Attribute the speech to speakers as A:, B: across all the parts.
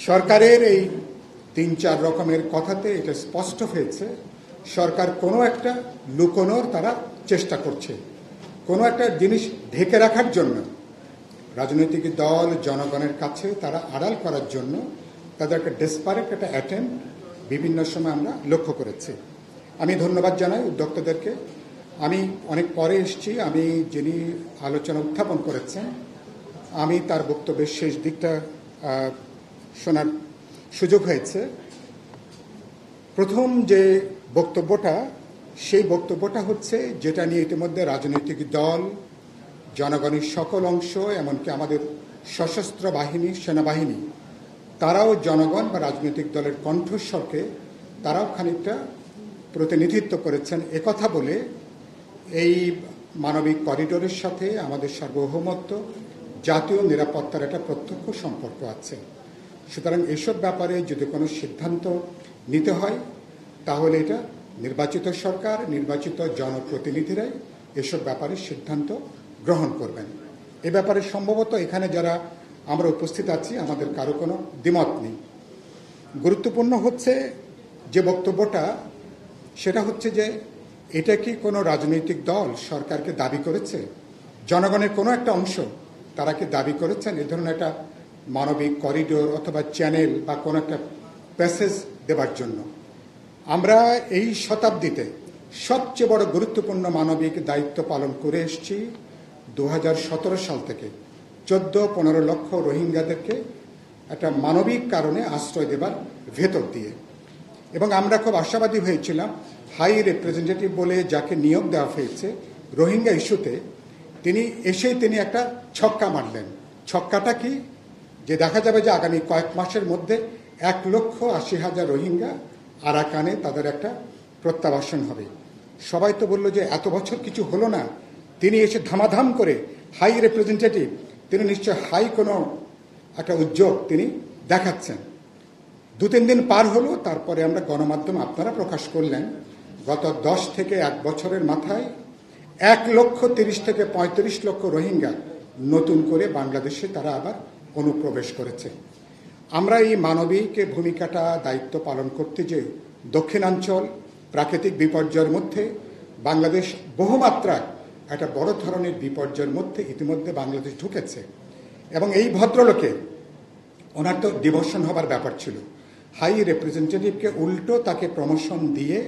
A: সরকারের এই ৩-৪ রকমের কথাতে এটা স্পষ্ট হয়েছে সরকার কোনো একটা লুকোনোর তারা চেষ্টা করছে, কোনো একটা জিনিস ঢেকে রাখার জন্য, রাজনৈতিক দল জনগণের কাছে তারা আড়াল করার জন্য তাদের একটা ডেসপারেট একটা অ্যাটেম্প বিভিন্ন সময় আমরা লক্ষ্য করেছি। আমি ধন্যবাদ জানাই উদ্যোক্তাদেরকে। আমি অনেক পরে এসেছি, আমি যিনি আলোচনা উত্থাপন করেছেন আমি তার বক্তব্যের শেষ দিকটা শোনার সুযোগ হয়েছে। প্রথম যে বক্তব্যটা, সেই বক্তব্যটা হচ্ছে যেটা নিয়ে ইতিমধ্যে রাজনৈতিক দল, জনগণের সকল অংশ, এমনকি আমাদের সশস্ত্র বাহিনী, সেনাবাহিনী, তারাও জনগণ বা রাজনৈতিক দলের কণ্ঠস্বরকে তারাও খানিকটা প্রতিনিধিত্ব করেছেন একথা বলে এই মানবিক করিডোরের সাথে আমাদের সার্বভৌমত্ব, জাতীয় নিরাপত্তার একটা প্রত্যক্ষ সম্পর্ক আছে। সুতরাং এসব ব্যাপারে যদি কোনো সিদ্ধান্ত নিতে হয় তাহলে এটা নির্বাচিত সরকার, নির্বাচিত জনপ্রতিনিধিরাই এসব ব্যাপারে সিদ্ধান্ত গ্রহণ করবেন। এ ব্যাপারে সম্ভবত এখানে যারা আমরা উপস্থিত আছি আমাদের কারো কোনো দ্বিমত নেই। গুরুত্বপূর্ণ হচ্ছে যে বক্তব্যটা, সেটা হচ্ছে যে এটা কি কোনো রাজনৈতিক দল সরকারকে দাবি করেছে, জনগণের কোনো একটা অংশ তারা কি দাবি করেছেন এ ধরনের একটা মানবিক করিডোর অথবা চ্যানেল বা কোনো একটা প্যাসেজ দেবার জন্য? আমরা এই শতাব্দীতে সবচেয়ে বড় গুরুত্বপূর্ণ মানবিক দায়িত্ব পালন করে এসেছি 2017 সাল থেকে 14-15 লক্ষ রোহিঙ্গাদেরকে একটা মানবিক কারণে আশ্রয় দেবার ভেতর দিয়ে। এবং আমরা খুব আশাবাদী হয়েছিলাম হাই রিপ্রেজেন্টেটিভ বলে যাকে নিয়োগ দেওয়া হয়েছে রোহিঙ্গা ইস্যুতে, তিনি একটা ছক্কা মারলেন। ছক্কাটা কি? যে দেখা যাবে যে আগামী কয়েক মাসের মধ্যে 1,80,000 রোহিঙ্গা আরাকানে তাদের একটা প্রত্যাবাসন হবে। সবাই তো বলল যে এত বছর কিছু হলো না, তিনি এসে ধামাধাম করে হাই রিপ্রেজেন্টেটিভ, তিনি নিশ্চয় হাই কোনো একটা উদ্যোগ তিনি দেখাচ্ছেন। 2-3 দিন পার হলো, তারপরে আমরা গণমাধ্যম আপনারা প্রকাশ করলেন গত 10 থেকে 1 বছরের মাথায় 1,30,000 থেকে 35 লক্ষ রোহিঙ্গা নতুন করে বাংলাদেশে তারা আবার অনুপ্রবেশ করেছে। আমরা এই মানবিক ভূমিকাটা দায়িত্ব পালন করতে যে দক্ষিণাঞ্চল প্রাকৃতিক বিপর্যয়ের মধ্যে বাংলাদেশ বহুমাত্রায় একটা বড় ধরনের বিপর্যয়ের মধ্যে ইতিমধ্যে বাংলাদেশ ঢুকেছে। এবং এই ভদ্রলোকে ওনার তো ডিভোশন হবার ব্যাপার ছিল, হাই রিপ্রেজেন্টেটিভকে উল্টো তাকে প্রমোশন দিয়ে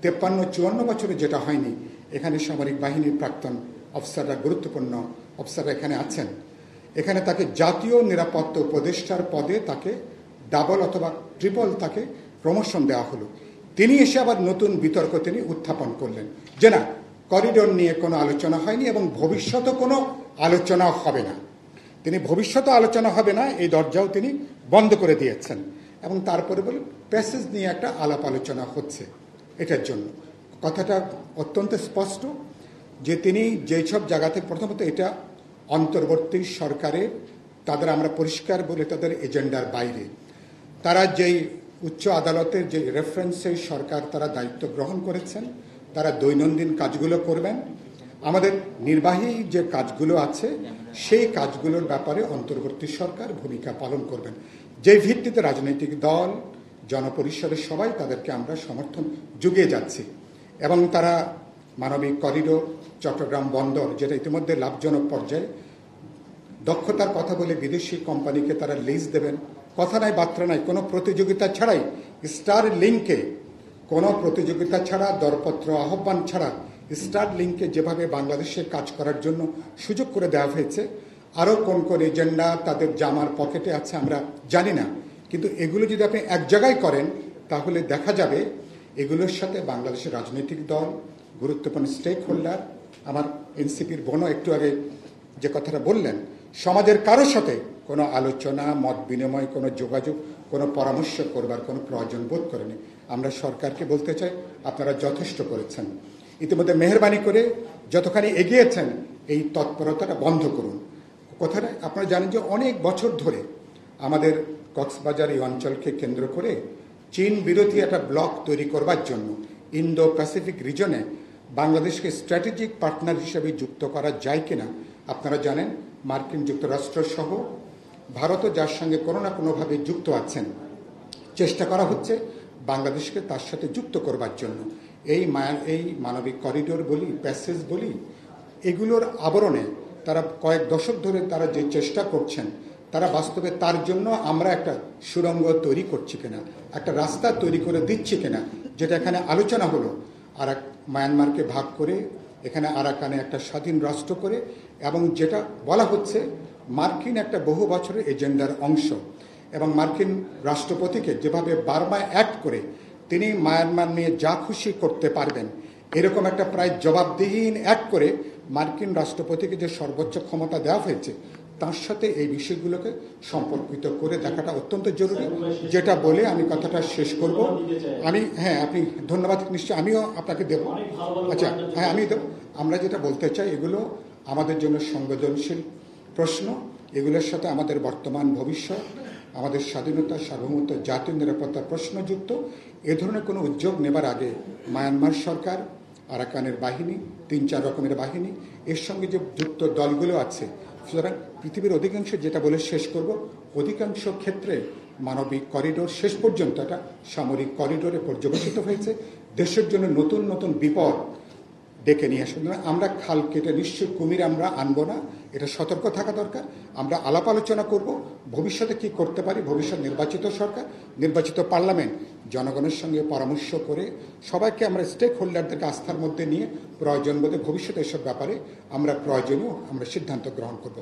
A: 53-54 বছরে যেটা হয়নি, এখানে সামরিক বাহিনীর প্রাক্তন অফিসাররা, গুরুত্বপূর্ণ অফিসাররা এখানে আছেন, এখানে তাকে জাতীয় নিরাপত্তা উপদেষ্টার পদে তাকে ডাবল অথবা ট্রিপল তাকে প্রমোশন দেওয়া হলো। তিনি এসে আবার নতুন বিতর্ক তিনি উত্থাপন করলেন যে না, করিডোর নিয়ে কোনো আলোচনা হয়নি এবং ভবিষ্যতে কোনো আলোচনা হবে না। তিনি ভবিষ্যতে আলোচনা হবে না এই দরজাও তিনি বন্ধ করে দিয়েছেন। এবং তারপরে বলে প্যাসেজ নিয়ে একটা আলাপ আলোচনা হচ্ছে। এটার জন্য কথাটা অত্যন্ত স্পষ্ট যে তিনি যেই সব জায়গাতে, প্রথমত এটা অন্তর্বর্তী সরকারের, তাদের আমরা পরিষ্কার বলে তাদের এজেন্ডার বাইরে, তারা যেই উচ্চ আদালতের যে রেফারেন্সে সরকার তারা দায়িত্ব গ্রহণ করেছেন, তারা দৈনন্দিন কাজগুলো করবেন। আমাদের নির্বাহী যে কাজগুলো আছে সেই কাজগুলোর ব্যাপারে অন্তর্বর্তী সরকার ভূমিকা পালন করবেন, যে ভিত্তিতে রাজনৈতিক দল, জনপরিসরের সবাই তাদেরকে আমরা সমর্থন জুগিয়ে যাচ্ছি। এবং তারা মানবিক করিডোর, চট্টগ্রাম বন্দর, যেটা ইতিমধ্যে লাভজনক পর্যায়ে, দক্ষতার কথা বলে বিদেশি কোম্পানিকে তারা লিজ দেবেন, কথা নাই বার্তা নাই, কোনো প্রতিযোগিতা ছাড়াই, স্টার লিঙ্কে কোনো প্রতিযোগিতা ছাড়া, দরপত্র আহ্বান ছাড়া স্টার লিঙ্কে যেভাবে বাংলাদেশের কাজ করার জন্য সুযোগ করে দেওয়া হয়েছে, আরও কোন কোন এজেন্ডা তাদের জামার পকেটে আছে আমরা জানি না, কিন্তু এগুলো যদি আপনি এক জায়গায় করেন তাহলে দেখা যাবে এগুলোর সাথে বাংলাদেশের রাজনৈতিক দল, গুরুত্বপূর্ণ স্টেক হোল্ডার, আমার এনসিপির বোনও একটু আগে যে কথাটা বললেন, সমাজের কারোর সাথে কোনো আলোচনা, মত বিনিময়, কোনো যোগাযোগ, কোনো পরামর্শ করবার কোনো প্রয়োজন বোধ করেনি। আমরা সরকারকে বলতে চাই আপনারা যথেষ্ট করেছেন, ইতিমধ্যে মেহরবানি করে যতখানি এগিয়েছেন এই তৎপরতাটা বন্ধ করুন। কথাটা আপনারা জানেন যে অনেক বছর ধরে আমাদের কক্সবাজার এই অঞ্চলকে কেন্দ্র করে চীন বিরোধী একটা ব্লক তৈরি করবার জন্য ইন্দো প্যাসিফিক রিজনে বাংলাদেশকে স্ট্র্যাটেজিক পার্টনার হিসেবে যুক্ত করা যায় কিনা আপনারা জানেন মার্কিন যুক্তরাষ্ট্র সহ ভারতও যার সঙ্গে কোনো না কোনোভাবে যুক্ত আছেন, চেষ্টা করা হচ্ছে বাংলাদেশকে তার সাথে যুক্ত করবার জন্য। এই মানবিক করিডোর বলি, প্যাসেজ বলি, এগুলোর আবরণে তারা কয়েক দশক ধরে তারা যে চেষ্টা করছেন, তারা বাস্তবে তার জন্য আমরা একটা সুড়ঙ্গ তৈরি করছি কিনা, একটা রাস্তা তৈরি করে দিচ্ছি কিনা, যেটা এখানে আলোচনা হলো। আর মায়ানমারকে ভাগ করে এখানে আরাকানে একটা স্বাধীন রাষ্ট্র করে, এবং যেটা বলা হচ্ছে মার্কিন একটা বহু বছরের এজেন্ডার অংশ, এবং মার্কিন রাষ্ট্রপতিকে যেভাবে বার্মায় অ্যাক্ট করে তিনি মায়ানমার নিয়ে যা খুশি করতে পারবেন, এরকম একটা প্রায় জবাবদিহীন অ্যাক্ট করে মার্কিন রাষ্ট্রপতিকে যে সর্বোচ্চ ক্ষমতা দেওয়া হয়েছে, তার সাথে এই বিষয়গুলোকে সম্পর্কিত করে দেখাটা অত্যন্ত জরুরি। যেটা বলে আমি কথাটা শেষ করব। আপনি ধন্যবাদ, নিশ্চয় আমিও আপনাকে দেব। আচ্ছা, হ্যাঁ আমি দেব। আমরা যেটা বলতে চাই, এগুলো আমাদের জন্য সংবেদনশীল প্রশ্ন। এগুলোর সাথে আমাদের বর্তমান ভবিষ্যৎ, আমাদের স্বাধীনতা, সার্বভৌমত্ব, জাতীয় নিরাপত্তার প্রশ্নযুক্ত। এ ধরনের কোনো উদ্যোগ নেবার আগে মায়ানমার সরকার, আরাকানের বাহিনী, 3-4 রকমের বাহিনী, এর সঙ্গে যে যুক্ত দলগুলো আছে, সুতরাং পৃথিবীর অধিকাংশ, যেটা বলে শেষ করব, অধিকাংশ ক্ষেত্রে মানবিক করিডোর শেষ পর্যন্ত একটা সামরিক করিডোরে পর্যবেসিত হয়েছে। দেশের জন্য নতুন নতুন বিপদ ডেকে নিয়ে আসুন। আমরা খাল কেটে নিশ্চয়ই কুমির আমরা আনবো না, এটা সতর্ক থাকা দরকার। আমরা আলাপ আলোচনা করব ভবিষ্যতে কি করতে পারি। ভবিষ্যৎ নির্বাচিত সরকার, নির্বাচিত পার্লামেন্ট জনগণের সঙ্গে পরামর্শ করে সবাইকে আমরা স্টেক হোল্ডারদেরকে আস্থার মধ্যে নিয়ে প্রয়োজন বোধে ভবিষ্যতে এসব ব্যাপারে আমরা প্রয়োজনীয় সিদ্ধান্ত গ্রহণ করব।